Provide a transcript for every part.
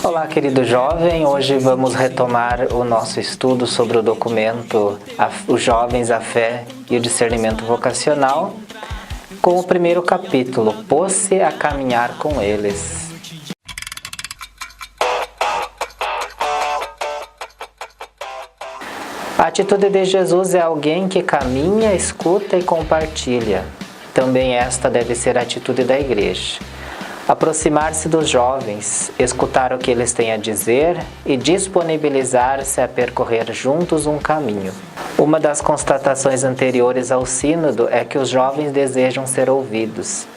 Olá, querido jovem, hoje vamos retomar o nosso estudo sobre o documento Os Jovens, a Fé e o Discernimento Vocacional, com o primeiro capítulo, Pôs-se a caminhar com eles. A atitude de Jesus é alguém que caminha, escuta e compartilha. Também esta deve ser a atitude da igreja. Aproximar-se dos jovens, escutar o que eles têm a dizer e disponibilizar-se a percorrer juntos um caminho. Uma das constatações anteriores ao sínodo é que os jovens desejam ser ouvidos.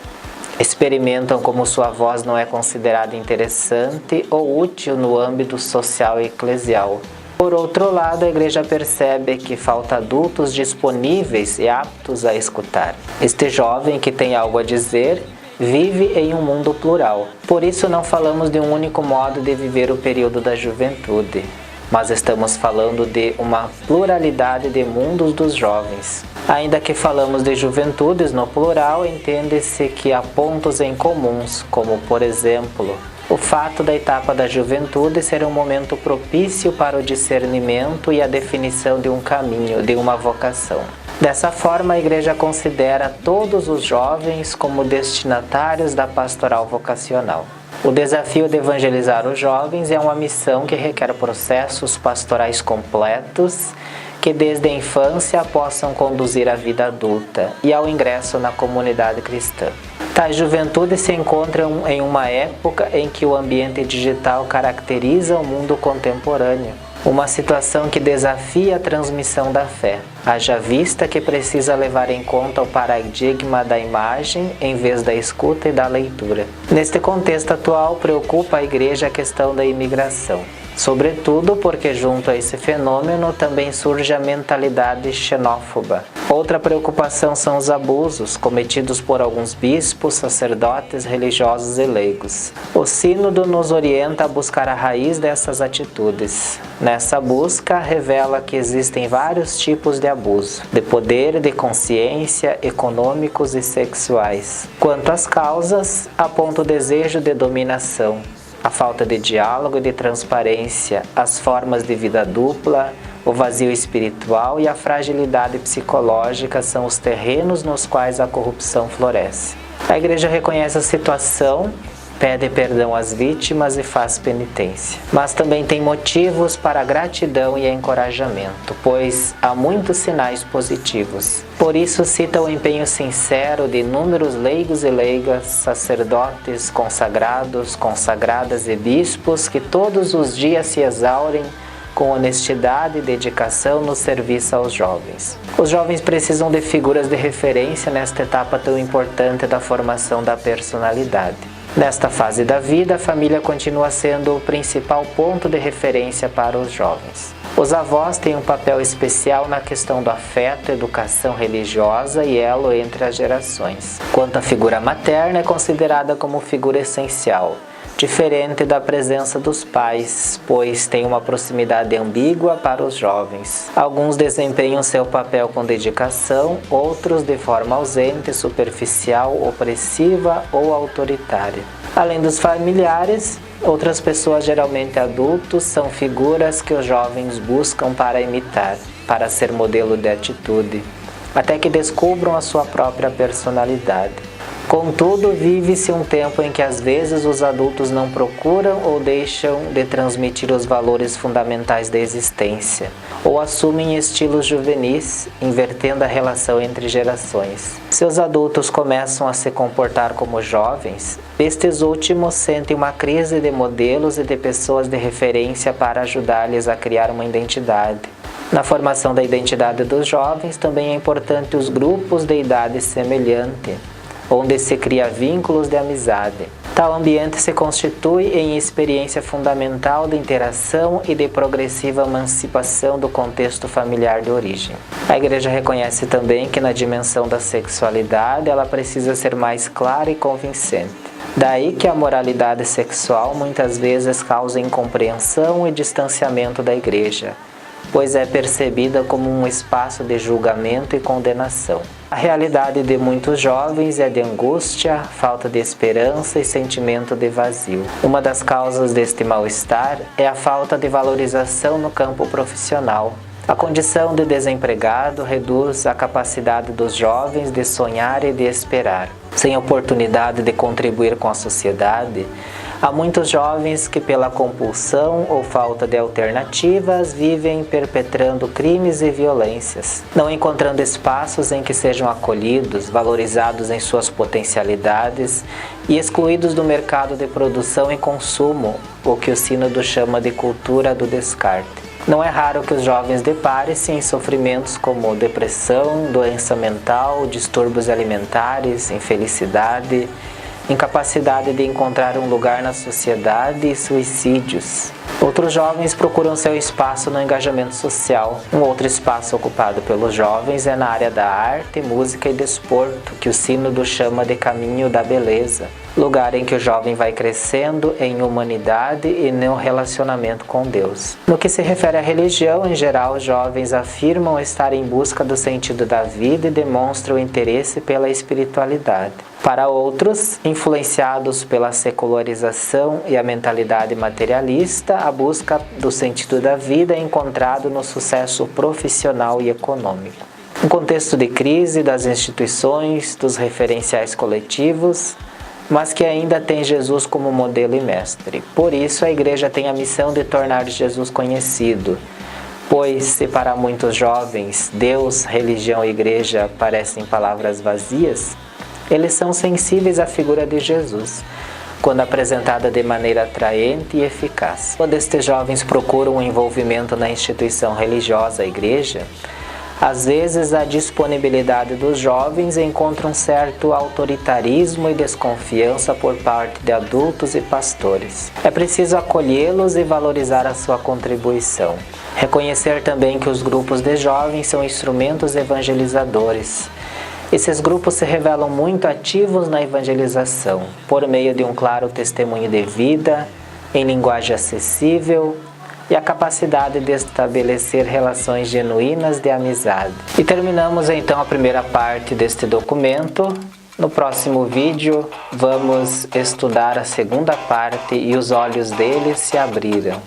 Experimentam como sua voz não é considerada interessante ou útil no âmbito social e eclesial. Por outro lado, a igreja percebe que falta adultos disponíveis e aptos a escutar. Este jovem que tem algo a dizer vive em um mundo plural. Por isso não falamos de um único modo de viver o período da juventude, mas estamos falando de uma pluralidade de mundos dos jovens. Ainda que falamos de juventudes no plural, entende-se que há pontos em comuns, como por exemplo, o fato da etapa da juventude ser um momento propício para o discernimento e a definição de um caminho, de uma vocação. Dessa forma, a igreja considera todos os jovens como destinatários da pastoral vocacional. O desafio de evangelizar os jovens é uma missão que requer processos pastorais completos que desde a infância possam conduzir à vida adulta e ao ingresso na comunidade cristã. Tais juventudes se encontram em uma época em que o ambiente digital caracteriza o mundo contemporâneo, uma situação que desafia a transmissão da fé, haja vista que precisa levar em conta o paradigma da imagem em vez da escuta e da leitura. Neste contexto atual, preocupa a igreja a questão da imigração, sobretudo porque junto a esse fenômeno também surge a mentalidade xenófoba. Outra preocupação são os abusos cometidos por alguns bispos, sacerdotes, religiosos e leigos. O sínodo nos orienta a buscar a raiz dessas atitudes. Nessa busca, revela que existem vários tipos de abuso, de poder, de consciência, econômicos e sexuais. Quanto às causas, aponta o desejo de dominação, a falta de diálogo e de transparência, as formas de vida dupla, o vazio espiritual e a fragilidade psicológica são os terrenos nos quais a corrupção floresce. A igreja reconhece a situação, pede perdão às vítimas e faz penitência. Mas também tem motivos para a gratidão e encorajamento, pois há muitos sinais positivos. Por isso cita o empenho sincero de inúmeros leigos e leigas, sacerdotes, consagrados, consagradas e bispos que todos os dias se exaurem com honestidade e dedicação no serviço aos jovens. Os jovens precisam de figuras de referência nesta etapa tão importante da formação da personalidade. Nesta fase da vida, a família continua sendo o principal ponto de referência para os jovens. Os avós têm um papel especial na questão do afeto, educação religiosa e elo entre as gerações. Quanto à figura materna, é considerada como figura essencial, diferente da presença dos pais, pois tem uma proximidade ambígua para os jovens. Alguns desempenham seu papel com dedicação, outros de forma ausente, superficial, opressiva ou autoritária. Além dos familiares, outras pessoas, geralmente adultos, são figuras que os jovens buscam para imitar, para ser modelo de atitude, até que descubram a sua própria personalidade. Contudo, vive-se um tempo em que às vezes os adultos não procuram ou deixam de transmitir os valores fundamentais da existência, ou assumem estilos juvenis, invertendo a relação entre gerações. Se os adultos começam a se comportar como jovens, estes últimos sentem uma crise de modelos e de pessoas de referência para ajudar-lhes a criar uma identidade. Na formação da identidade dos jovens, também é importante os grupos de idade semelhante, onde se cria vínculos de amizade. Tal ambiente se constitui em experiência fundamental de interação e de progressiva emancipação do contexto familiar de origem. A igreja reconhece também que na dimensão da sexualidade ela precisa ser mais clara e convincente. Daí que a moralidade sexual muitas vezes causa incompreensão e distanciamento da igreja, pois é percebida como um espaço de julgamento e condenação. A realidade de muitos jovens é de angústia, falta de esperança e sentimento de vazio. Uma das causas deste mal-estar é a falta de valorização no campo profissional. A condição de desempregado reduz a capacidade dos jovens de sonhar e de esperar. Sem oportunidade de contribuir com a sociedade, há muitos jovens que, pela compulsão ou falta de alternativas, vivem perpetrando crimes e violências, não encontrando espaços em que sejam acolhidos, valorizados em suas potencialidades e excluídos do mercado de produção e consumo, o que o Sínodo chama de cultura do descarte. Não é raro que os jovens deparem-se em sofrimentos como depressão, doença mental, distúrbios alimentares, infelicidade, incapacidade de encontrar um lugar na sociedade e suicídios. Outros jovens procuram seu espaço no engajamento social. Um outro espaço ocupado pelos jovens é na área da arte, música e desporto, que o Sínodo chama de caminho da beleza, lugar em que o jovem vai crescendo em humanidade e no relacionamento com Deus. No que se refere à religião, em geral, os jovens afirmam estar em busca do sentido da vida e demonstram interesse pela espiritualidade. Para outros, influenciados pela secularização e a mentalidade materialista, a busca do sentido da vida é encontrado no sucesso profissional e econômico. Um contexto de crise das instituições, dos referenciais coletivos, mas que ainda tem Jesus como modelo e mestre. Por isso, a Igreja tem a missão de tornar Jesus conhecido, pois, se para muitos jovens Deus, religião e Igreja parecem palavras vazias, eles são sensíveis à figura de Jesus, quando apresentada de maneira atraente e eficaz. Quando estes jovens procuram um envolvimento na instituição religiosa, a Igreja, às vezes a disponibilidade dos jovens encontra um certo autoritarismo e desconfiança por parte de adultos e pastores. É preciso acolhê-los e valorizar a sua contribuição. Reconhecer também que os grupos de jovens são instrumentos evangelizadores. Esses grupos se revelam muito ativos na evangelização, por meio de um claro testemunho de vida, em linguagem acessível e a capacidade de estabelecer relações genuínas de amizade. E terminamos então a primeira parte deste documento. No próximo vídeo vamos estudar a segunda parte e os olhos deles se abriram.